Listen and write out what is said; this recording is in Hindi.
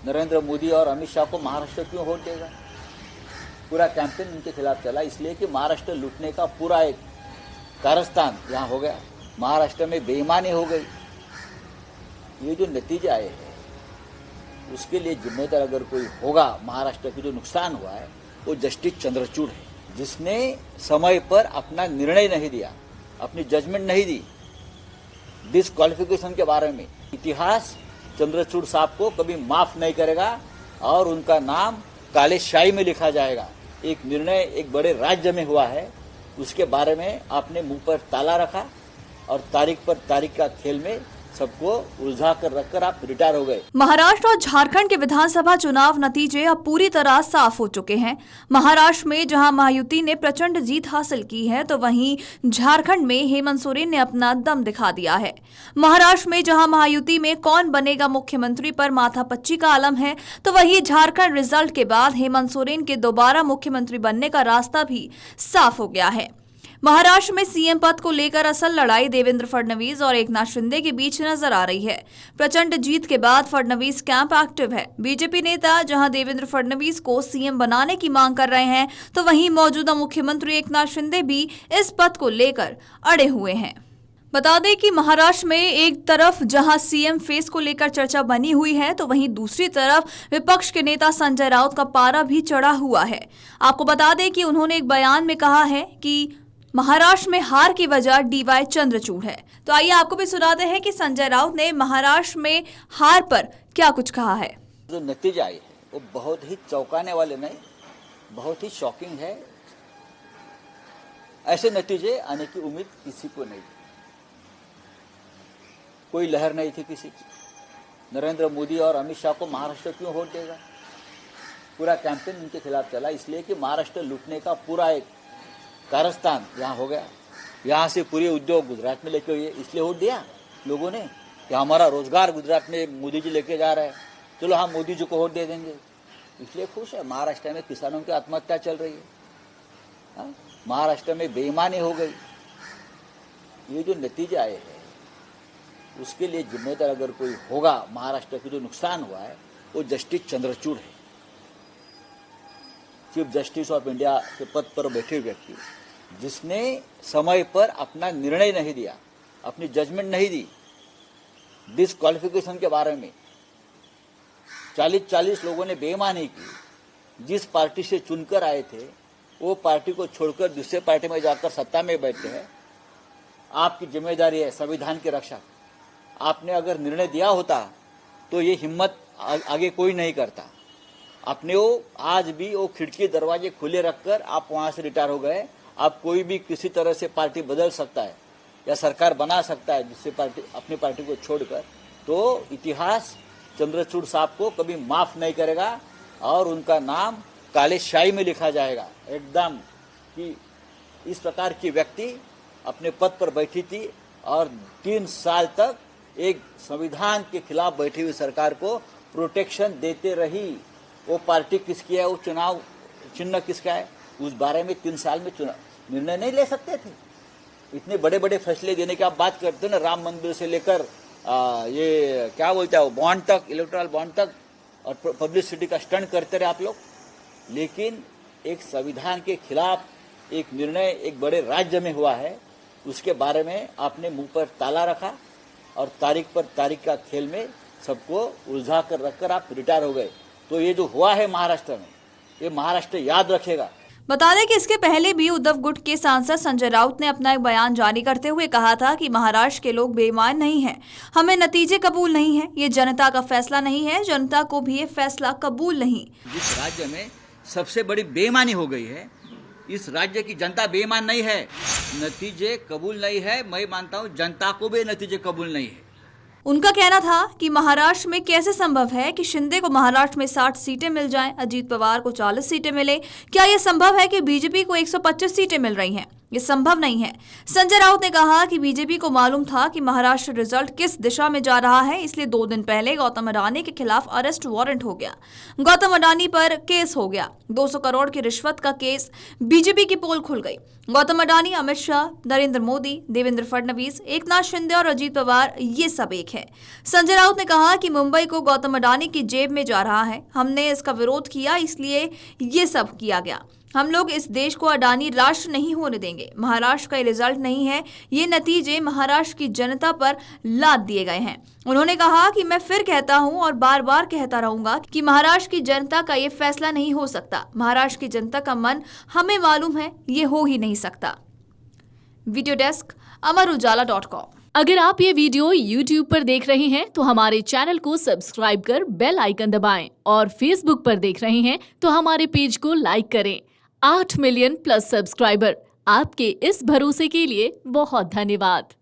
नरेंद्र मोदी और अमित शाह को महाराष्ट्र क्यों वोट देगा? पूरा कैंपेन उनके खिलाफ चला, इसलिए कि महाराष्ट्र लूटने का पूरा एक कारस्तान यहाँ हो गया। महाराष्ट्र में बेईमानी हो गई। ये जो नतीजे आए हैं उसके लिए जिम्मेदार अगर कोई होगा, महाराष्ट्र की जो नुकसान हुआ है वो जस्टिस चंद्रचूड़ है, जिसने समय पर अपना निर्णय नहीं दिया, अपनी जजमेंट नहीं दी डिस्क्वालिफिकेशन के बारे में। इतिहास चंद्रचूड़ साहब को कभी माफ नहीं करेगा और उनका नाम काले शाही में लिखा जाएगा। एक निर्णय एक बड़े राज्य में हुआ है, उसके बारे में आपने मुंह पर ताला रखा और तारीख पर तारीख का खेल में सबको उलझा कर रखकर आप रिटायर हो गए। महाराष्ट्र और झारखंड के विधानसभा चुनाव नतीजे अब पूरी तरह साफ हो चुके हैं। महाराष्ट्र में जहां महायुति ने प्रचंड जीत हासिल की है, तो वहीं झारखंड में हेमंत सोरेन ने अपना दम दिखा दिया है। महाराष्ट्र में जहां महायुति में कौन बनेगा मुख्यमंत्री पर माथापच्ची का आलम है, तो वहीं झारखंड रिजल्ट के बाद हेमंत सोरेन के दोबारा मुख्यमंत्री बनने का रास्ता भी साफ हो गया है। महाराष्ट्र में सीएम पद को लेकर असल लड़ाई देवेंद्र फडणवीस और एकनाथ शिंदे के बीच नजर आ रही है। प्रचंड जीत के बाद फडणवीस कैंप एक्टिव है। बीजेपी नेता जहां देवेंद्र फडणवीस को सीएम बनाने की मांग कर रहे हैं, तो वहीं मौजूदा मुख्यमंत्री एकनाथ शिंदे भी इस पद को लेकर अड़े हुए हैं। बता दें कि महाराष्ट्र में एक तरफ जहां सीएम फेस को लेकर चर्चा बनी हुई है, तो वहीं दूसरी तरफ विपक्ष के नेता संजय राउत का पारा भी चढ़ा हुआ है। आपको बता दें कि उन्होंने एक बयान में कहा है कि महाराष्ट्र में हार की वजह डीवाई चंद्रचूड़ है। तो आइए आपको भी सुनाते हैं कि संजय राउत ने महाराष्ट्र में हार पर क्या कुछ कहा है। जो नतीजे आए हैं वो बहुत ही चौंकाने वाले नहीं, बहुत ही शॉकिंग है। ऐसे नतीजे आने की उम्मीद किसी को नहीं थी, कोई लहर नहीं थी किसी की। नरेंद्र मोदी और अमित शाह को महाराष्ट्र क्यों वोट देगा? पूरा कैंपेन उनके खिलाफ चला, इसलिए कि महाराष्ट्र लूटने का पूरा एक कारस्तान यहाँ हो गया। यहाँ से पूरे उद्योग गुजरात में लेके हुए, इसलिए वोट दिया लोगों ने कि हमारा रोजगार गुजरात में मोदी जी लेके जा रहे हैं, चलो हम मोदी जी को वोट दे देंगे, इसलिए खुश है। महाराष्ट्र में किसानों की आत्महत्या चल रही है, महाराष्ट्र में बेईमानी हो गई। ये जो नतीजे आए हैं उसके लिए जिम्मेदार अगर कोई होगा, महाराष्ट्र की जो नुकसान हुआ है वो जस्टिस चंद्रचूड़ है। चीफ जस्टिस ऑफ इंडिया के पद पर बैठे व्यक्ति जिसने समय पर अपना निर्णय नहीं दिया, अपनी जजमेंट नहीं दी डिस्क्वालिफिकेशन के बारे में। 40-40 लोगों ने बेईमानी की। जिस पार्टी से चुनकर आए थे वो पार्टी को छोड़कर दूसरे पार्टी में जाकर सत्ता में बैठे हैं। आपकी जिम्मेदारी है संविधान की रक्षा। आपने अगर निर्णय दिया होता तो ये हिम्मत आगे कोई नहीं करता। आपने वो आज भी वो खिड़की दरवाजे खुले रखकर आप वहां से रिटायर हो गए। आप कोई भी किसी तरह से पार्टी बदल सकता है या सरकार बना सकता है जिससे पार्टी अपनी पार्टी को छोड़कर, तो इतिहास चंद्रचूड़ साहब को कभी माफ नहीं करेगा और उनका नाम काले शाही में लिखा जाएगा एकदम। कि इस प्रकार की व्यक्ति अपने पद पर बैठी थी और 3 साल तक एक संविधान के खिलाफ बैठी हुई सरकार को प्रोटेक्शन देते रही। वो पार्टी किसकी है, वो चुनाव चिन्ह किसका है, उस बारे में 3 साल में निर्णय नहीं ले सकते थे। इतने बड़े बड़े फैसले देने की आप बात करते हो ना, राम मंदिर से लेकर ये क्या बोलता है वो बॉन्ड तक, इलेक्टोरल बॉन्ड तक, और पब्लिसिटी का स्टंट करते रहे आप लोग। लेकिन एक संविधान के खिलाफ एक निर्णय एक बड़े राज्य में हुआ है, उसके बारे में आपने मुंह पर ताला रखा और तारीख पर तारीख का खेल में सबको उलझा कर रखकर आप रिटायर हो गए। तो ये जो हुआ है महाराष्ट्र में, ये महाराष्ट्र याद रखेगा। बता दें कि इसके पहले भी उद्धव गुट के सांसद संजय राउत ने अपना एक बयान जारी करते हुए कहा था कि महाराष्ट्र के लोग बेईमान नहीं हैं, हमें नतीजे कबूल नहीं है, ये जनता का फैसला नहीं है, जनता को भी ये फैसला कबूल नहीं। जिस राज्य में सबसे बड़ी बेईमानी हो गई है, इस राज्य की जनता बेईमान नहीं है, नतीजे कबूल नहीं है। मैं मानता हूँ जनता को भी नतीजे कबूल नहीं है। उनका कहना था कि महाराष्ट्र में कैसे संभव है कि शिंदे को महाराष्ट्र में 60 सीटें मिल जाएं, अजीत पवार को 40 सीटें मिले। क्या यह संभव है कि बीजेपी को 125 सीटें मिल रही हैं? ये संभव नहीं है। संजय राउत ने कहा कि बीजेपी को मालूम था कि महाराष्ट्र रिजल्ट किस दिशा में जा रहा है, इसलिए 2 दिन पहले गौतम अडानी के खिलाफ अरेस्ट वारंट हो गया। गौतम अडानी पर केस हो गया। 200 करोड़ की रिश्वत का केस। बीजेपी की पोल खुल गई। गौतम अडानी, अमित शाह, नरेंद्र मोदी, देवेंद्र फडणवीस, एकनाथ शिंदे और अजीत पवार, ये सब एक है। संजय राउत ने कहा कि मुंबई को गौतम अडानी की जेब में जा रहा है। हमने इसका विरोध किया, इसलिए ये सब किया गया। हम लोग इस देश को अडानी राष्ट्र नहीं होने देंगे। महाराष्ट्र का ये रिजल्ट नहीं है, ये नतीजे महाराष्ट्र की जनता पर लाद दिए गए हैं। उन्होंने कहा कि मैं फिर कहता हूं और बार बार कहता रहूंगा कि महाराष्ट्र की जनता का ये फैसला नहीं हो सकता। महाराष्ट्र की जनता का मन हमें मालूम है, ये हो ही नहीं सकता। वीडियो डेस्क, अमरउजाला.com। अगर आप ये वीडियो YouTube पर देख रहे हैं तो हमारे चैनल को सब्सक्राइब कर बेल आइकन दबाएं और Facebook पर देख रहे हैं तो हमारे पेज को लाइक करें। 8 मिलियन प्लस सब्सक्राइबर, आपके इस भरोसे के लिए बहुत धन्यवाद।